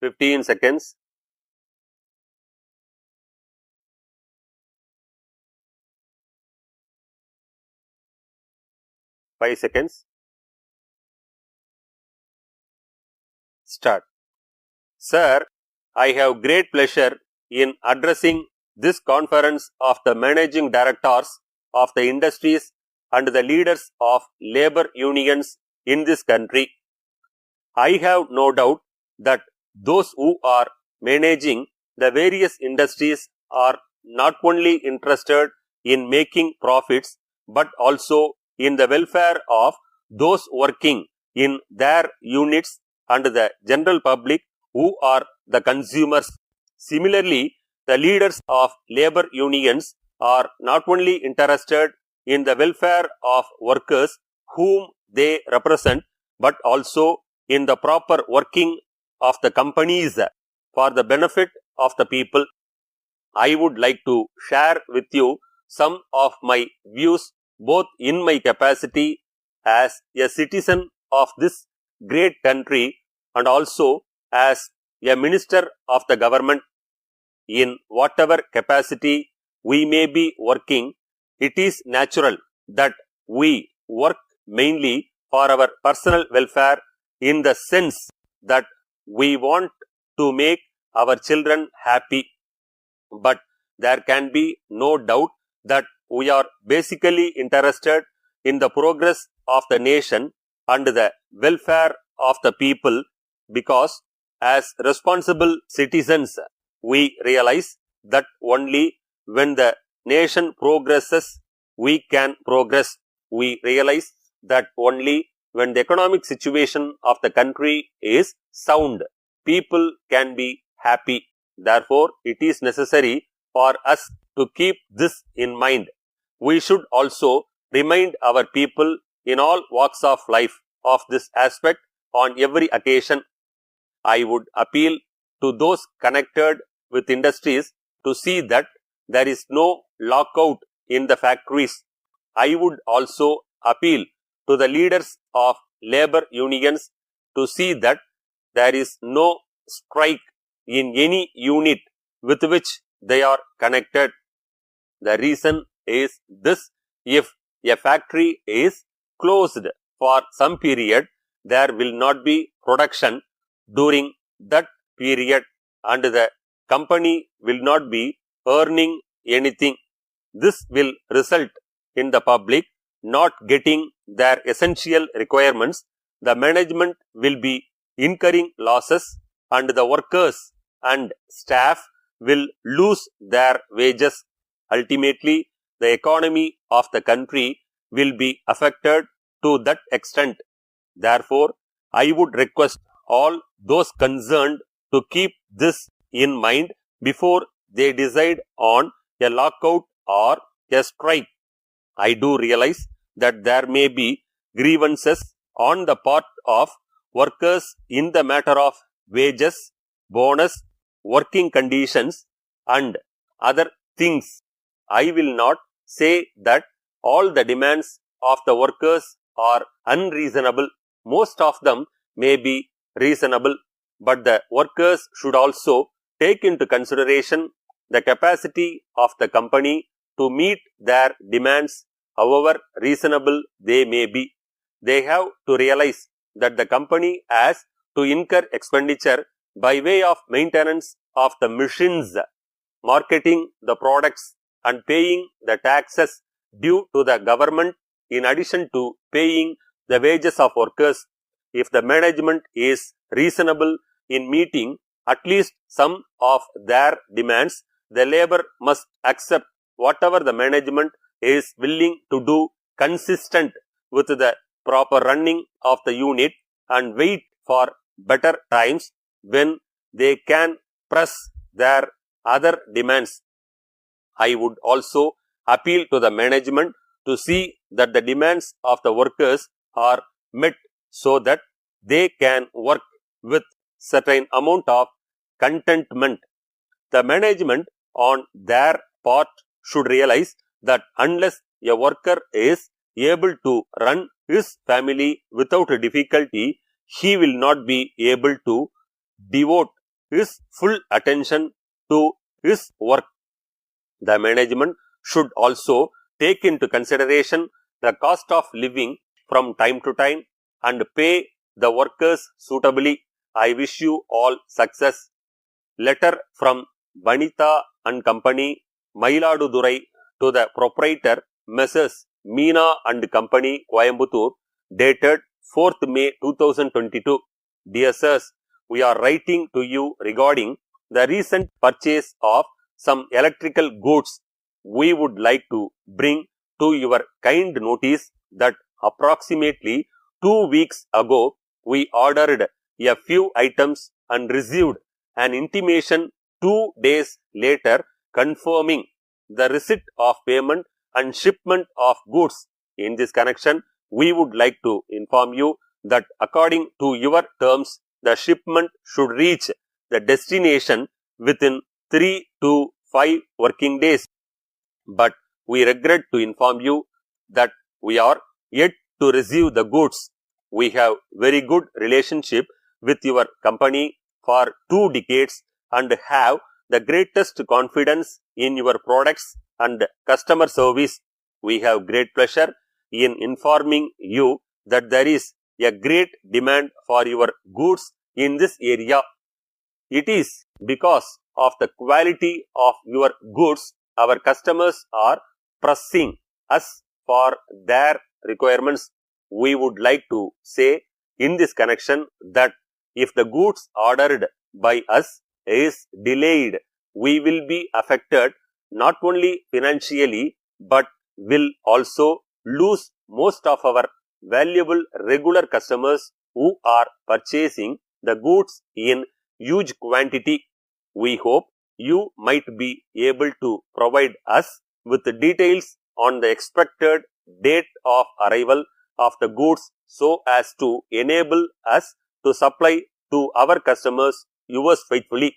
15 seconds. Five seconds. Start. Sir, I have great pleasure in addressing this conference of the managing directors of the industries and the leaders of labor unions in this country. I have no doubt that those who are managing the various industries are not only interested in making profits but also in the welfare of those working in their units and the general public who are the consumers. Similarly, the leaders of labor unions are not only interested in the welfare of workers whom they represent but also in the proper working of the companies for the benefit of the people. I would like to share with you some of my views both in my capacity as a citizen of this great country and also as a minister of the government. In whatever capacity we may be working, it is natural that we work mainly for our personal welfare in the sense that we want to make our children happy. But there can be no doubt that we are basically interested in the progress of the nation and the welfare of the people, because as responsible citizens, we realize that only when the nation progresses, we can progress. We realize that only when the economic situation of the country is sound, people can be happy. Therefore, it is necessary for us to keep this in mind. We should also remind our people in all walks of life of this aspect on every occasion. I would appeal to those connected with industries to see that there is no lockout in the factories. I would also appeal to the leaders of labor unions to see that there is no strike in any unit with which they are connected. The reason is this: if a factory is closed for some period, there will not be production during that period and the company will not be earning anything. This will result in the public not getting their essential requirements. The management will be incurring losses and the workers and staff will lose their wages. Ultimately, the economy of the country will be affected to that extent. Therefore, I would request all those concerned to keep this in mind before they decide on a lockout or a strike. I do realize that there may be grievances on the part of workers in the matter of wages, bonus, working conditions and other things. I will not say that all the demands of the workers are unreasonable. Most of them may be reasonable, but the workers should also take into consideration the capacity of the company to meet their demands, however reasonable they may be. They have to realize that the company has to incur expenditure by way of maintenance of the machines, marketing the products and paying the taxes due to the government in addition to paying the wages of workers. If the management is reasonable in meeting at least some of their demands, the labor must accept whatever the management is willing to do consistent with the proper running of the unit and wait for better times when they can press their other demands. I would also appeal to the management to see that the demands of the workers are met so that they can work with certain amount of contentment. The management on their part should realize that unless a worker is able to run his family without difficulty, he will not be able to devote his full attention to his work. The management should also take into consideration the cost of living from time to time and pay the workers suitably. I wish you all success. Letter from Vanitha and Company, Mayiladurai, to the proprietor, Messrs. Meena and Company, Coimbatore, dated 4th May 2022. Dear sirs, we are writing to you regarding the recent purchase of some electrical goods. We would like to bring to your kind notice that approximately 2 weeks ago, we ordered a few items and received an intimation 2 days later confirming the receipt of payment and shipment of goods. In this connection, we would like to inform you that according to your terms, the shipment should reach the destination within 3 to 5 working days. But we regret to inform you that we are yet to receive the goods. We have very good relationship with your company for 2 decades and have the greatest confidence in your products and customer service. We have great pleasure in informing you that there is a great demand for your goods in this area. It is because of the quality of your goods our customers are pressing us for their requirements. We would like to say in this connection that if the goods ordered by us is delayed, we will be affected not only financially but will also lose most of our valuable regular customers who are purchasing the goods in huge quantity. We hope you might be able to provide us with details on the expected date of arrival of the goods so as to enable us to supply to our customers yours faithfully.